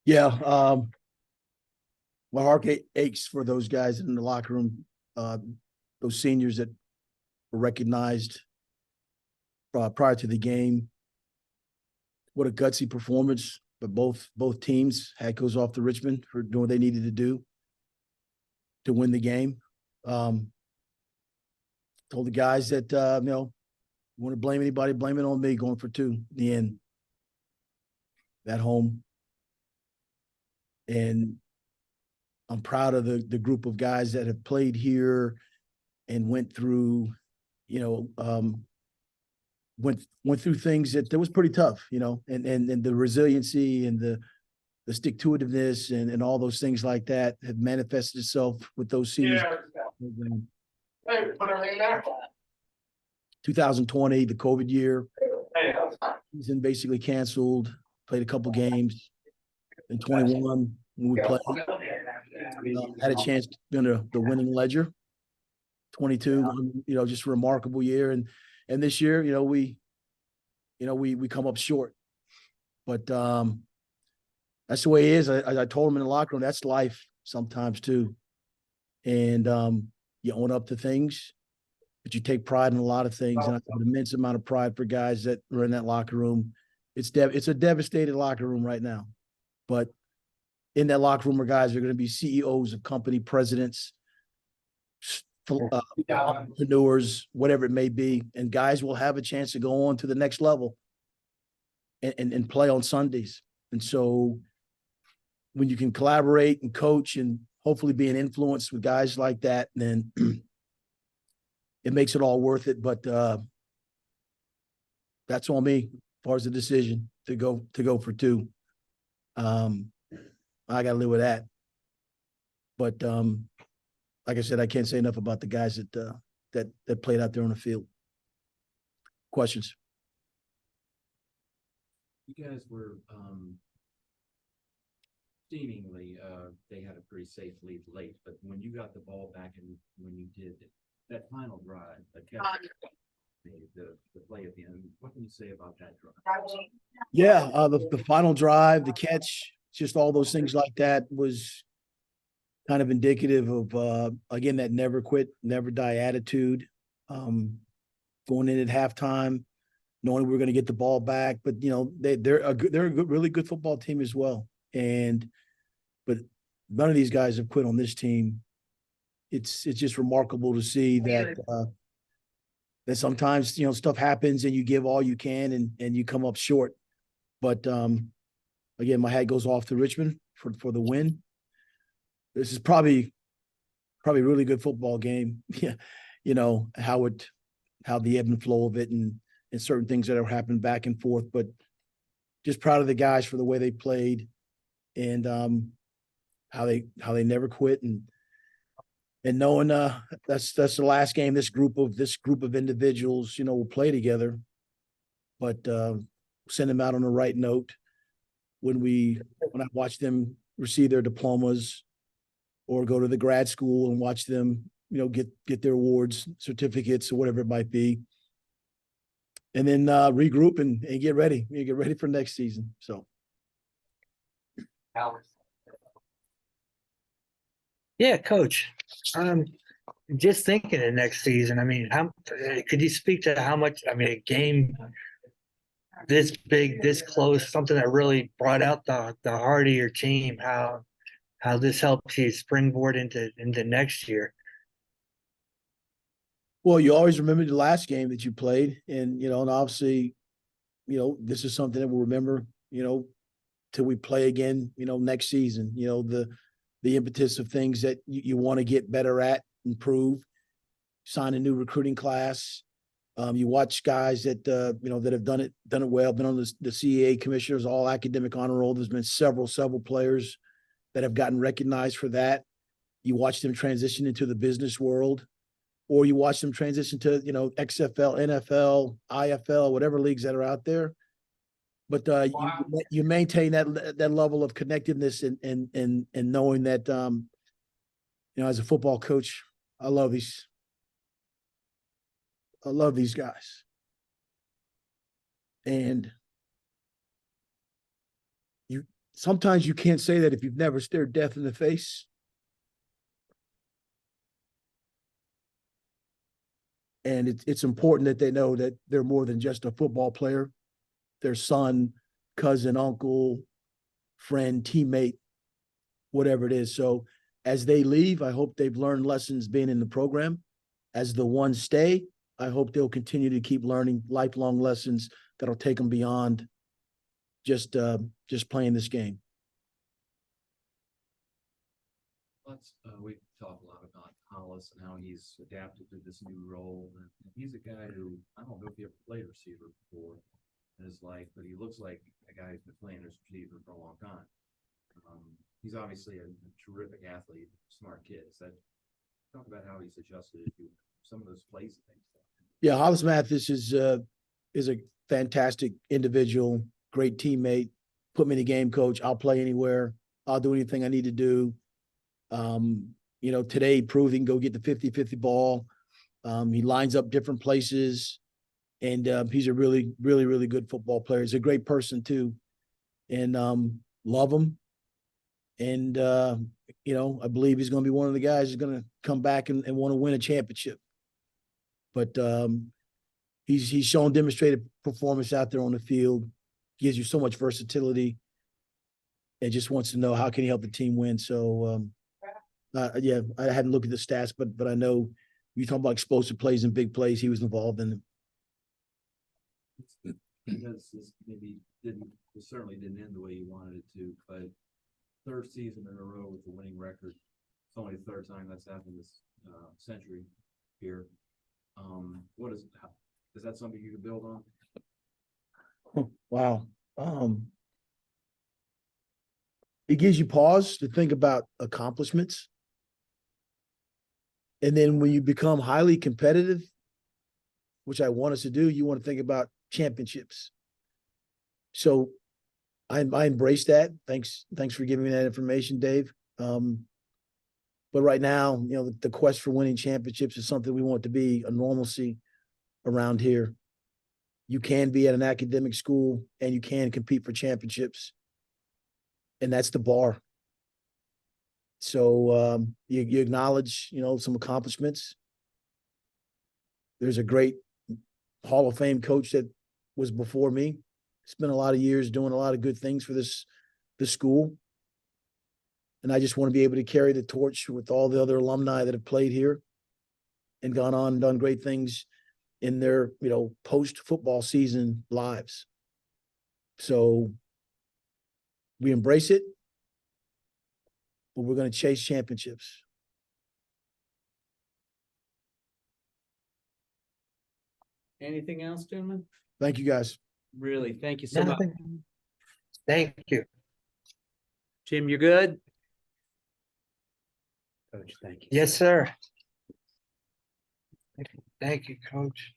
Yeah, my heart aches for those guys in the locker room, uh, those seniors that were recognized prior to the game. What a gutsy performance! But both teams. Hat goes off to Richmond for doing what they needed to do to win the game. Um, Told the guys that want to blame anybody, blame it on me. Going for two in the end at home, and I'm proud of the group of guys that have played here and went through, you know, went through things that was pretty tough, and the resiliency and the stick to itiveness and all those things like that have manifested itself with those seniors. Yeah. 2020, the COVID year, season basically canceled. Played a couple games in 21 when we played. Had a chance to be under the winning ledger. 22, just a remarkable year, and this year, we come up short, but that's the way it is. I told him in the locker room, that's life sometimes too, and you own up to things, but you take pride in a lot of things, and I have an immense amount of pride for guys that are in that locker room. It's a devastated locker room right now, but in that locker room are guys that are going to be CEOs of company, presidents, entrepreneurs, whatever it may be, and guys will have a chance to go on to the next level and play on Sundays. And so when you can collaborate and coach and hopefully be an influence with guys like that, then it makes it all worth it. But that's on me as far as the decision to go for two. I got to live with that. But like I said, I can't say enough about the guys that played out there on the field. Questions? You guys were seemingly they had a pretty safe lead late, but when you got the ball back and when you did that final drive, the play at the end, what can you say about that drive? Yeah, the final drive, the catch, just all those things like that was kind of indicative of again that never quit, never die attitude. Going in at halftime, knowing we were going to get the ball back, but they're a good, really good football team as well. But none of these guys have quit on this team. It's just remarkable to see that sometimes stuff happens and you give all you can and you come up short. But again, my hat goes off to Richmond for the win. This is probably a really good football game. Yeah, how the ebb and flow of it and certain things that have happened back and forth. But just proud of the guys for the way they played and how they never quit and knowing that's the last game this group of individuals will play together. But send them out on the right note when I watch them receive their diplomas or go to the grad school and watch them get their awards, certificates, or whatever it might be, and then regroup and get ready for next season. So yeah, coach, just thinking of next season, I mean, how could you speak to how much, I mean, a game this big, this close, something that really brought out the heart of your team, how this helps you springboard into next year? well, you always remember the last game that you played, and obviously, this is something that we'll remember, till we play again, next season. The impetus of things that you want to get better at, improve, sign a new recruiting class. You watch guys that that have done it well, been on the CAA commissioners, all academic honor roll. There's been several players that have gotten recognized for that. You watch them transition into the business world, or you watch them transition to XFL, NFL, IFL, whatever leagues that are out there. But you maintain that level of connectedness and knowing that as a football coach, I love these guys, and sometimes you can't say that if you've never stared death in the face. And it's important that they know that they're more than just a football player. Their son, cousin, uncle, friend, teammate, whatever it is. So as they leave, I hope they've learned lessons being in the program. As the ones stay, I hope they'll continue to keep learning lifelong lessons that'll take them beyond just playing this game. We talk a lot about Hollis and how he's adapted to this new role. And he's a guy who, I don't know if he ever played receiver before in his life, but he looks like a guy who's been playing as receiver for a long time. He's obviously a terrific athlete, smart kid. Talk about how he's adjusted to some of those plays and things. Yeah, Hollis Mathis is a fantastic individual, great teammate. Put me in the game, coach. I'll play anywhere. I'll do anything I need to do. Today he proved he can go get the 50-50 ball. He lines up different places, and he's a really, really, really good football player. He's a great person too, and love him. And I believe he's going to be one of the guys who's going to come back and want to win a championship. But he's shown demonstrated performance out there on the field. Gives you so much versatility, and just wants to know how can he help the team win. So yeah, I hadn't looked at the stats, but I know you talk about explosive plays and big plays. He was involved in them. Because this maybe certainly didn't end the way you wanted it to, but third season in a row with a winning record. It's only the third time that's happened this century here. Is that something you can build on? Wow. It gives you pause to think about accomplishments. And then when you become highly competitive, which I want us to do, you want to think about championships. So I embrace that. Thanks for giving me that information, Dave. But right now, the quest for winning championships is something we want to be a normalcy around here. You can be at an academic school and you can compete for championships. And that's the bar. So you acknowledge, some accomplishments. There's a great Hall of Fame coach that was before me. Spent a lot of years doing a lot of good things for this school. And I just want to be able to carry the torch with all the other alumni that have played here and gone on and done great things in their, post-football season lives. So we embrace it, but we're going to chase championships. Anything else, gentlemen? Thank you, guys. Really, thank you so much. Thank you. Jim, you're good? Coach, thank you. Yes, sir. Thank you, Coach.